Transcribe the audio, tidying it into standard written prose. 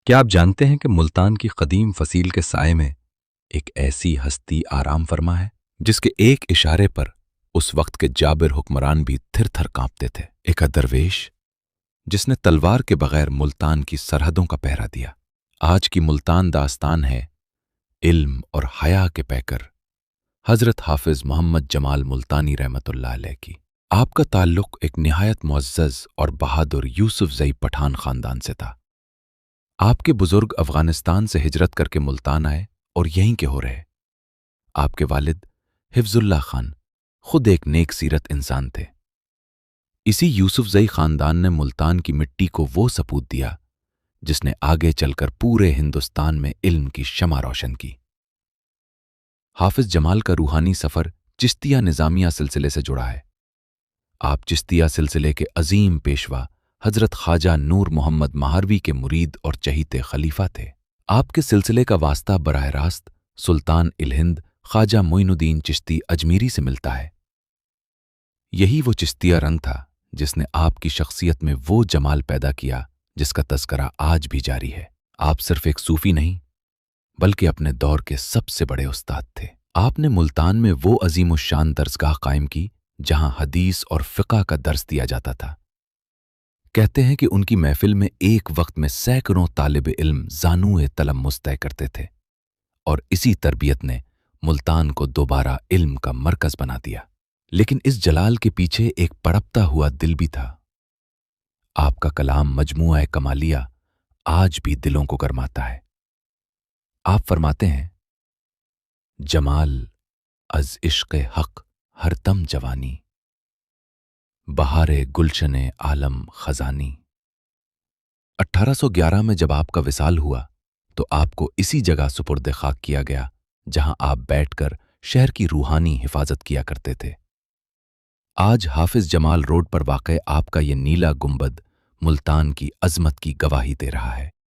کیا آپ جانتے ہیں کہ ملتان کی قدیم فصیل کے سائے میں ایک ایسی ہستی آرام فرما ہے جس کے ایک اشارے پر اس وقت کے جابر حکمران بھی تھر تھر کانپتے تھے؟ ایک درویش جس نے تلوار کے بغیر ملتان کی سرحدوں کا پہرا دیا۔ آج کی ملتان داستان ہے علم اور حیا کے پیکر حضرت حافظ محمد جمال ملتانی رحمت اللہ علیہ کی۔ آپ کا تعلق ایک نہایت معزز اور بہادر یوسف زئی پٹھان خاندان سے تھا۔ آپ کے بزرگ افغانستان سے ہجرت کر کے ملتان آئے اور یہیں کے ہو رہے۔ آپ کے والد حفظ اللہ خان خود ایک نیک سیرت انسان تھے۔ اسی یوسف زئی خاندان نے ملتان کی مٹی کو وہ سپوت دیا جس نے آگے چل کر پورے ہندوستان میں علم کی شمع روشن کی۔ حافظ جمال کا روحانی سفر چشتیہ نظامیہ سلسلے سے جڑا ہے۔ آپ چشتیہ سلسلے کے عظیم پیشوا حضرت خواجہ نور محمد مہاروی کے مرید اور چہیتے خلیفہ تھے۔ آپ کے سلسلے کا واسطہ براہ راست سلطان الہند خواجہ معین الدین چشتی اجمیری سے ملتا ہے۔ یہی وہ چشتیہ رنگ تھا جس نے آپ کی شخصیت میں وہ جمال پیدا کیا جس کا تذکرہ آج بھی جاری ہے۔ آپ صرف ایک صوفی نہیں بلکہ اپنے دور کے سب سے بڑے استاد تھے۔ آپ نے ملتان میں وہ عظیم الشان درسگاہ قائم کی جہاں حدیث اور فقہ کا درس دیا جاتا تھا۔ کہتے ہیں کہ ان کی محفل میں ایک وقت میں سینکڑوں طالب علم زانوئے تلمس طے کرتے تھے، اور اسی تربیت نے ملتان کو دوبارہ علم کا مرکز بنا دیا۔ لیکن اس جلال کے پیچھے ایک پڑپتا ہوا دل بھی تھا۔ آپ کا کلام مجموعہ کمالیہ آج بھی دلوں کو گرماتا ہے۔ آپ فرماتے ہیں، جمال از عشق حق ہر دم جوانی، بہار گلشن عالم خزانی۔ 1811 میں جب آپ کا وصال ہوا تو آپ کو اسی جگہ سپرد خاک کیا گیا جہاں آپ بیٹھ کر شہر کی روحانی حفاظت کیا کرتے تھے۔ آج حافظ جمال روڈ پر واقع آپ کا یہ نیلا گنبد ملتان کی عظمت کی گواہی دے رہا ہے۔